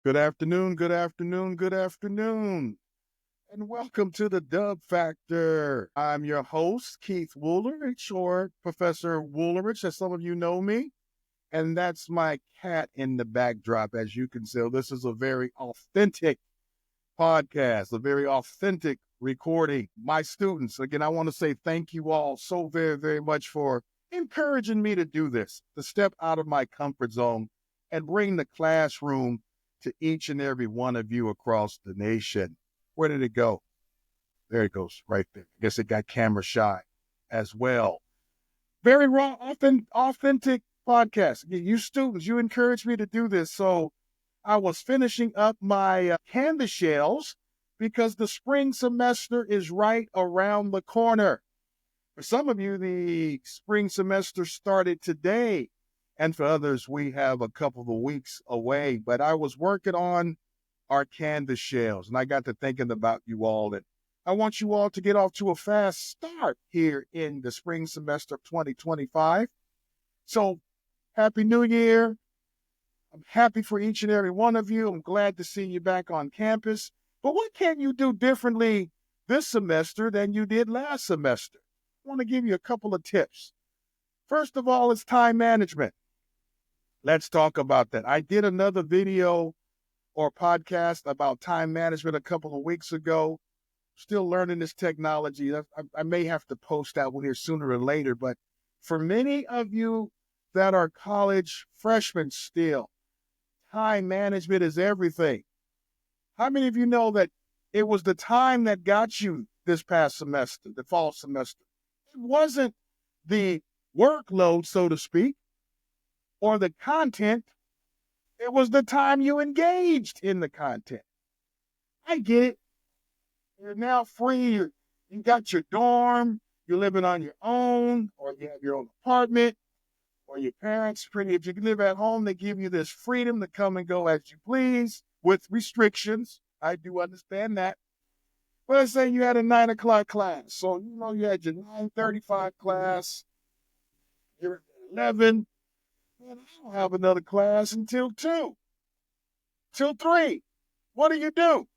Good afternoon, good afternoon, good afternoon, and welcome to the Dub Factor. I'm your host, Keith Woolerich, or Professor Woolerich, as some of you know me, and that's my cat in the backdrop. As you can tell, this is a very authentic podcast, a very authentic recording. My students, again, I want to say thank you all so very, very much for encouraging me to do this, to step out of my comfort zone and bring the classroom to each and every one of you across the nation. Where did it go? There it goes, right there. I guess it got camera shy as well. Very raw, authentic podcast. You students, you encouraged me to do this. So I was finishing up my canvas shells because the spring semester is right around the corner. For some of you, the spring semester started today. And for others, we have a couple of weeks away. But I was working on our canvas shells, and I got to thinking about you all. And I want you all to get off to a fast start here in the spring semester of 2025. So, Happy New Year. I'm happy for each and every one of you. I'm glad to see you back on campus. But what can you do differently this semester than you did last semester? I want to give you a couple of tips. First of all, it's time management. Let's talk about that. I did another video or podcast about time management a couple of weeks ago. Still learning this technology. I may have to post that one here sooner or later, but for many of you that are college freshmen still, time management is everything. How many of you know that it was the time that got you this past semester, the fall semester? It wasn't the workload, so to speak, or the content. It was the time you engaged in the content. I get it. You're now free. You got your dorm. You're living on your own, or you have your own apartment, or your parents. If you can live at home, they give you this freedom to come and go as you please with restrictions. I do understand that. But let's say you had a 9 o'clock class. So, you had your 9:35 class. You're at 11. Man, I don't have another class until 2, till 3. What do?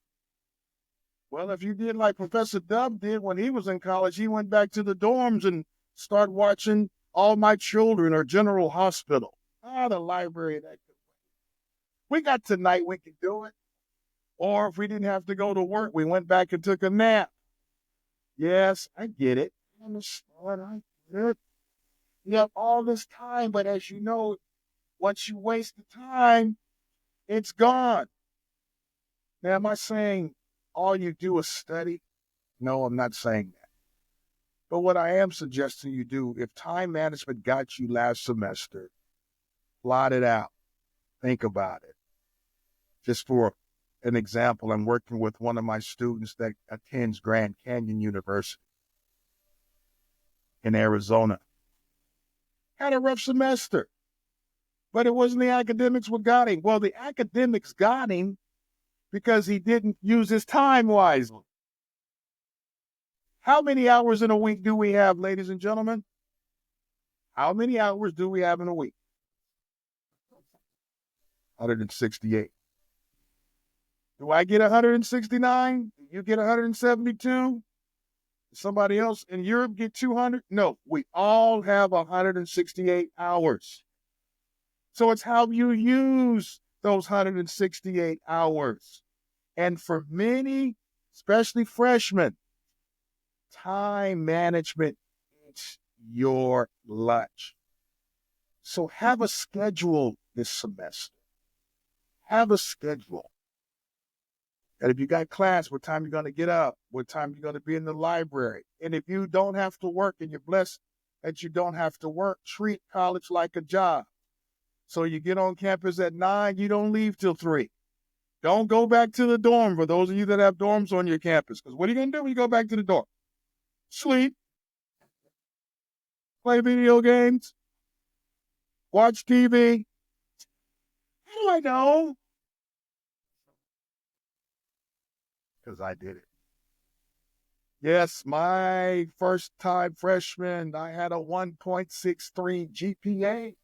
Well, if you did like Professor Dub did when he was in college, he went back to the dorms and started watching All My Children or General Hospital. The library. We got tonight, we could do it. Or if we didn't have to go to work, we went back and took a nap. Yes, I get it. I understand. You have all this time, but as you know, once you waste the time, it's gone. Now, am I saying all you do is study? No, I'm not saying that. But what I am suggesting you do, if time management got you last semester, blot it out. Think about it. Just for an example, I'm working with one of my students that attends Grand Canyon University in Arizona. Had a rough semester, but it wasn't the academics what got him. Well, the academics got him because he didn't use his time wisely. How many hours in a week do we have, ladies and gentlemen? How many hours do we have in a week? 168. Do I get 169? Do you get 172? Somebody else in Europe get 200? No, we all have 168 hours. So it's how you use those 168 hours. And for many, especially freshmen, time management is your lunch. So have a schedule this semester. Have a schedule. And if you got class, what time you're going to get up, what time you're going to be in the library. And if you don't have to work and you're blessed that you don't have to work, treat college like a job. So you get on campus at 9, you don't leave till 3. Don't go back to the dorm for those of you that have dorms on your campus. Because what are you going to do when you go back to the dorm? Sleep, play video games, watch TV. How do I know? Because I did it. Yes, my first time freshman, I had a 1.63 GPA.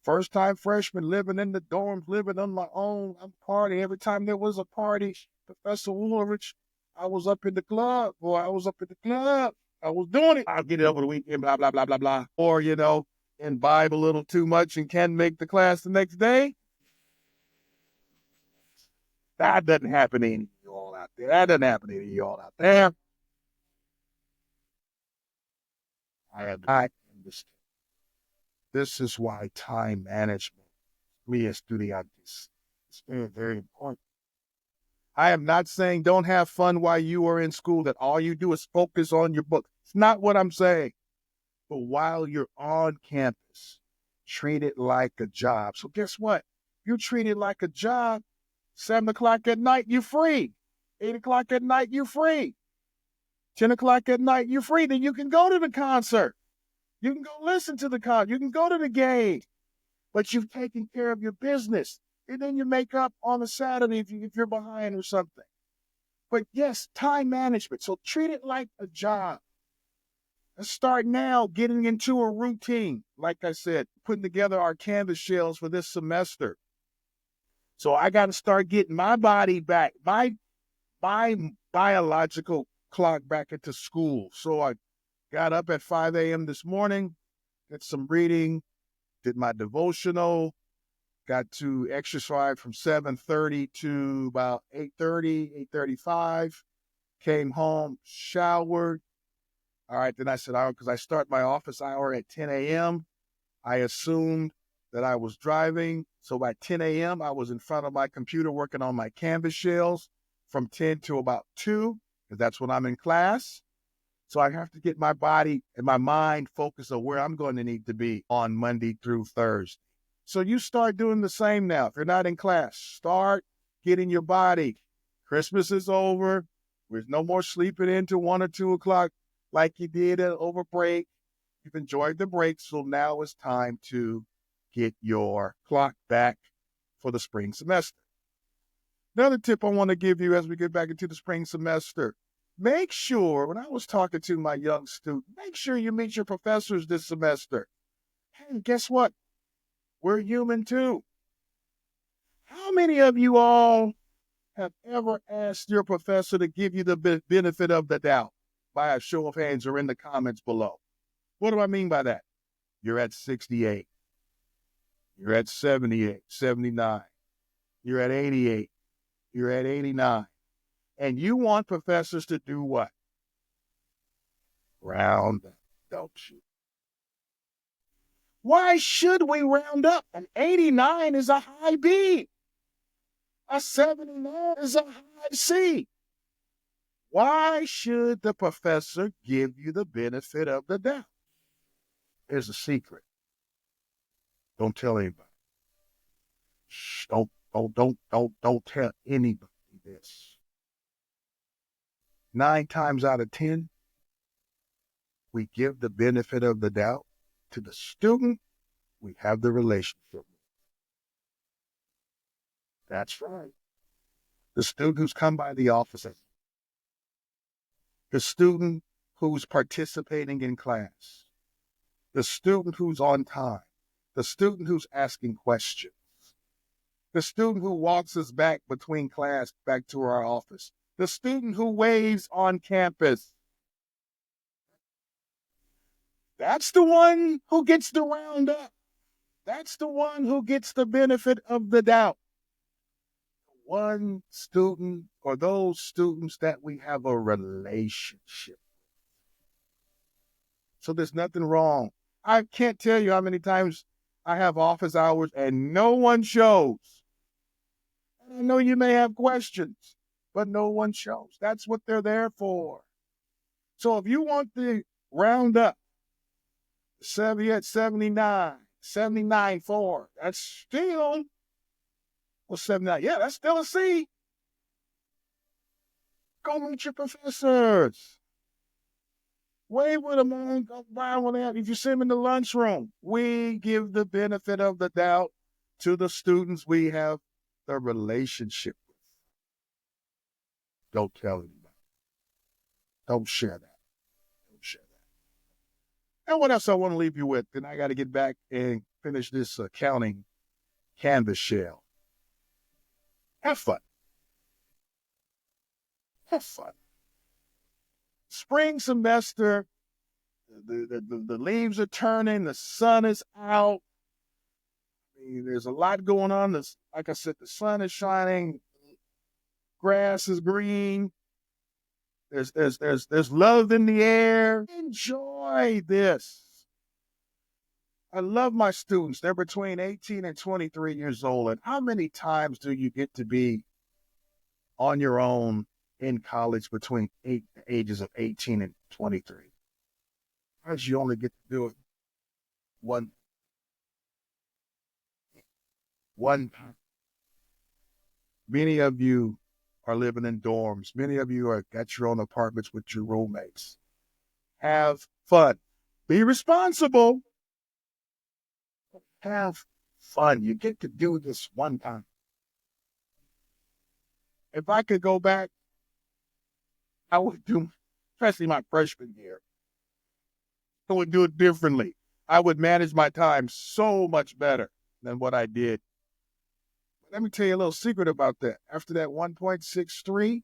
First time freshman living in the dorms, living on my own. I'm partying. Every time there was a party, Professor Woolrich, I was up in the club. Boy, I was up in the club. I was doing it. I'll get it over the weekend, blah, blah, blah, blah, blah. Or, imbibe a little too much and can't make the class the next day. That doesn't happen to any of you all out there. That doesn't happen to any of you all out there. I understand. This is why time management, me estudiantes, is very, very important. I am not saying don't have fun while you are in school, that all you do is focus on your book. It's not what I'm saying. But while you're on campus, treat it like a job. So guess what? You treat it like a job. 7 o'clock at night, you're free. 8 o'clock at night, you're free. 10 o'clock at night, you're free. Then you can go to the concert. You can go listen to the concert. You can go to the game. But you've taken care of your business. And then you make up on a Saturday if you're behind or something. But yes, time management. So treat it like a job. Let's start now getting into a routine. Like I said, putting together our Canvas shells for this semester. So I got to start getting my body back, my biological clock back into school. So I got up at 5 a.m. this morning, did some reading, did my devotional, got to exercise from 7:30 to about 8:30, 8:35, came home, showered. All right, then I said, because I start my office hour at 10 a.m., I assumed that I was driving. So by 10 a.m., I was in front of my computer working on my Canvas shells from 10 to about 2, because that's when I'm in class. So I have to get my body and my mind focused on where I'm going to need to be on Monday through Thursday. So you start doing the same now. If you're not in class, start getting your body. Christmas is over. There's no more sleeping into 1 or 2 o'clock like you did over break. You've enjoyed the break, so now it's time to get your clock back for the spring semester. Another tip I want to give you as we get back into the spring semester, make sure, when I was talking to my young student, make sure you meet your professors this semester. Hey, guess what? We're human too. How many of you all have ever asked your professor to give you the benefit of the doubt? By a show of hands or in the comments below. What do I mean by that? You're at 68. You're at 78, 79. You're at 88. You're at 89. And you want professors to do what? Round up, don't you? Why should we round up? An 89 is a high B. A 79 is a high C. Why should the professor give you the benefit of the doubt? Here's a secret. Don't tell anybody. Shh, don't tell anybody this. 9 times out of 10, we give the benefit of the doubt to the student we have the relationship with. That's right. The student who's come by the office, the student who's participating in class, the student who's on time, the student who's asking questions, the student who walks us back between class back to our office, the student who waves on campus. That's the one who gets the roundup. That's the one who gets the benefit of the doubt. One student or those students that we have a relationship. So there's nothing wrong. I can't tell you how many times I have office hours and no one shows. I know you may have questions, but no one shows. That's what they're there for. So if you want the roundup, 70 at 79, 79.4, that's still, well, 79, yeah, that's still a C. Go meet your professors. Wave with them on, go by with them. If you see them in the lunchroom, we give the benefit of the doubt to the students we have the relationship with. Don't tell anybody. Don't share that. Don't share that. And what else I want to leave you with? Then I got to get back and finish this accounting Canvas shell. Have fun. Have fun. Spring semester, the leaves are turning, the sun is out. I mean, there's a lot going on. Like I said, the sun is shining, grass is green. There's love in the air. Enjoy this. I love my students. They're between 18 and 23 years old. And how many times do you get to be on your own in college between the ages of 18 and 23? Because you only get to do it one time. Many of you are living in dorms. Many of you are got your own apartments with your roommates. Have fun. Be responsible. Have fun. You get to do this one time. If I could go back, I would do, especially my freshman year, I would do it differently. I would manage my time so much better than what I did. Let me tell you a little secret about that. After that 1.63,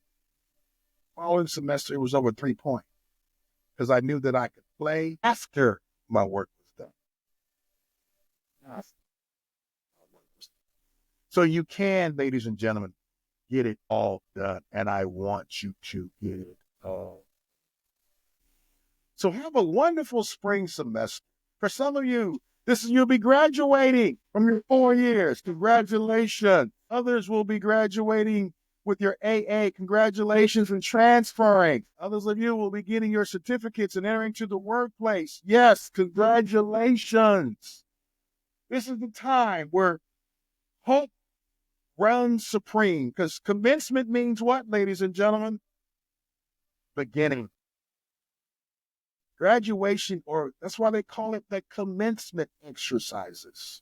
following semester, it was over 3 points because I knew that I could play after my work was done. So you can, ladies and gentlemen, get it all done, and I want you to get it all. So have a wonderful spring semester. For some of you, you'll be graduating from your 4 years. Congratulations. Others will be graduating with your AA. Congratulations and transferring. Others of you will be getting your certificates and entering to the workplace. Yes, congratulations. This is the time where hope runs supreme, because commencement means what, ladies and gentlemen? Beginning. Graduation, or that's why they call it the commencement exercises,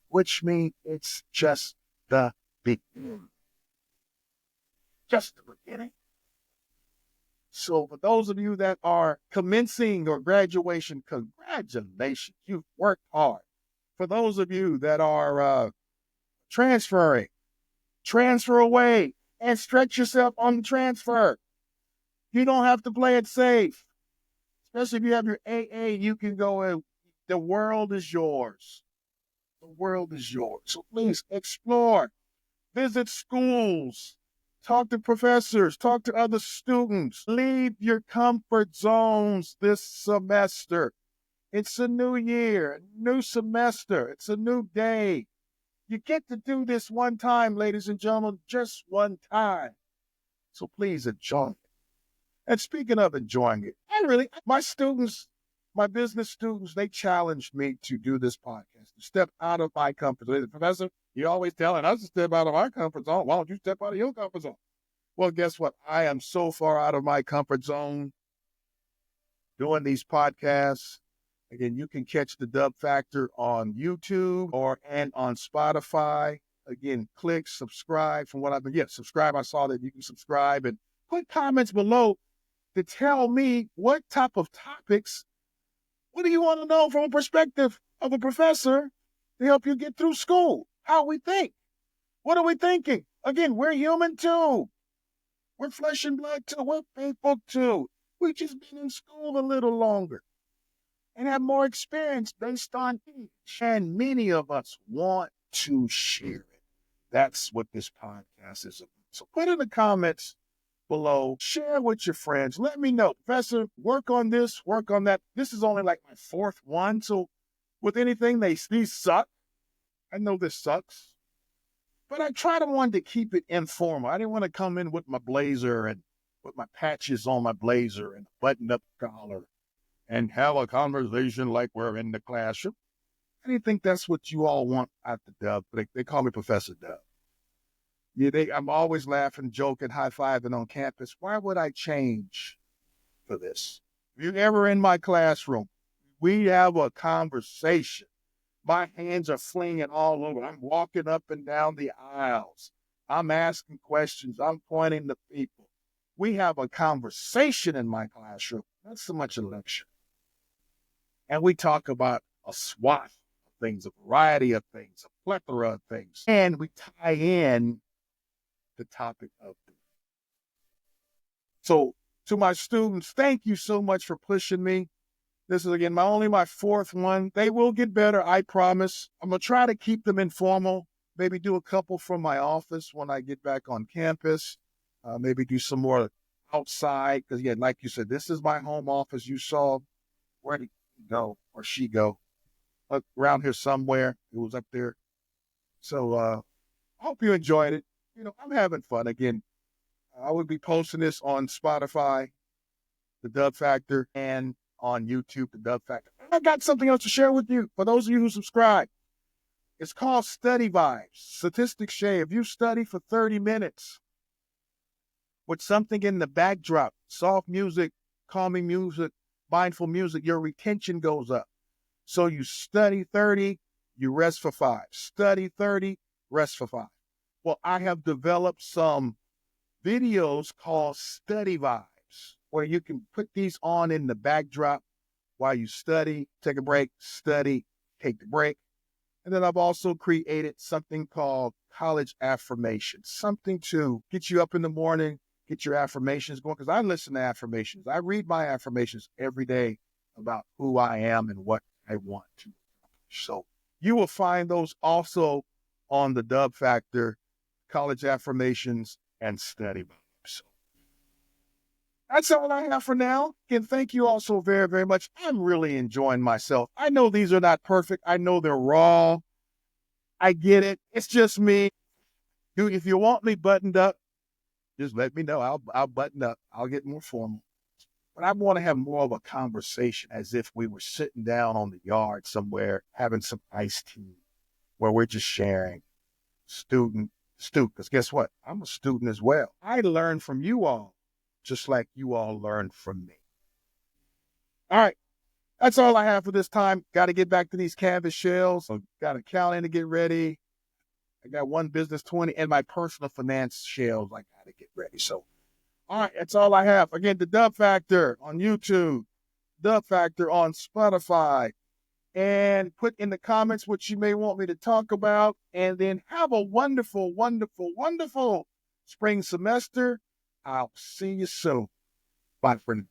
which means it's just the beginning. Just the beginning. So for those of you that are commencing or graduation, congratulations. You've worked hard. For those of you that are transferring, transfer away and stretch yourself on the transfer. You don't have to play it safe. Especially if you have your AA, you can go in. The world is yours. The world is yours. So please explore, visit schools, talk to professors, talk to other students. Leave your comfort zones this semester. It's a new year, a new semester. It's a new day. You get to do this one time, ladies and gentlemen, just one time. So please enjoy it. And speaking of enjoying it, my students, my business students, they challenged me to do this podcast, to step out of my comfort zone. Professor, you're always telling us to step out of our comfort zone. Why don't you step out of your comfort zone? Well, guess what? I am so far out of my comfort zone doing these podcasts. Again, you can catch the Dub Factor on YouTube and on Spotify. Again, click subscribe from what I've been. Subscribe. I saw that you can subscribe and put comments below to tell me what type of topics, what do you want to know from a perspective of a professor to help you get through school? How we think. What are we thinking? Again, we're human too. We're flesh and blood too. We're people too. We just been in school a little longer and have more experience based on age. And many of us want to share it. That's what this podcast is about. So put in the comments below, share with your friends. Let me know, Professor, work on this, work on that. This is only like my 4th one. So with anything, these suck. I know this sucks. But I wanted to keep it informal. I didn't want to come in with my blazer and with my patches on my blazer and button up collar and have a conversation like we're in the classroom. I didn't think that's what you all want at the Dub. They call me Professor Dub. Yeah, I'm always laughing, joking, high-fiving on campus. Why would I change for this? If you're ever in my classroom, we have a conversation. My hands are flinging all over. I'm walking up and down the aisles. I'm asking questions. I'm pointing to people. We have a conversation in my classroom, not so much a lecture. And we talk about a swath things, a variety of things, a plethora of things. And we tie in the topic of the. So to my students, thank you so much for pushing me. This is again my fourth one. They will get better, I promise. I'm gonna try to keep them informal. Maybe do a couple from my office when I get back on campus. Maybe do some more outside because, yeah, like you said, this is my home office. You saw where did he go or she go? Around here somewhere. It was up there. So I hope you enjoyed it. I'm having fun again. I would be posting this on Spotify, the Dub Factor, and on YouTube, the Dub Factor. I got something else to share with you for those of you who subscribe. It's called Study Vibes. Statistics say if you study for 30 minutes with something in the backdrop, soft music, calming music, mindful music, your retention goes up. So you study 30, you rest for 5. Study 30, rest for 5. Well, I have developed some videos called Study Vibes, where you can put these on in the backdrop while you study, take a break, study, take the break. And then I've also created something called College Affirmations, something to get you up in the morning, get your affirmations going, because I listen to affirmations. I read my affirmations every day about who I am and what I want to accomplish. So you will find those also on the Dub Factor, College Affirmations, and Study Vibes. So that's all I have for now. Again, thank you all so very, very much. I'm really enjoying myself. I know these are not perfect. I know they're raw. I get it. It's just me. Dude, if you want me buttoned up, just let me know. I'll button up. I'll get more formal. But I want to have more of a conversation as if we were sitting down on the yard somewhere having some iced tea where we're just sharing student. Because guess what? I'm a student as well. I learn from you all, just like you all learn from me. All right. That's all I have for this time. Got to get back to these canvas shells. So got a calendar to get ready. I got one business 20 and my personal finance shells I got to get ready. So, all right, that's all I have. Again, the Dub Factor on YouTube, Dub Factor on Spotify, and put in the comments what you may want me to talk about. And then have a wonderful, wonderful, wonderful spring semester. I'll see you soon. Bye for now.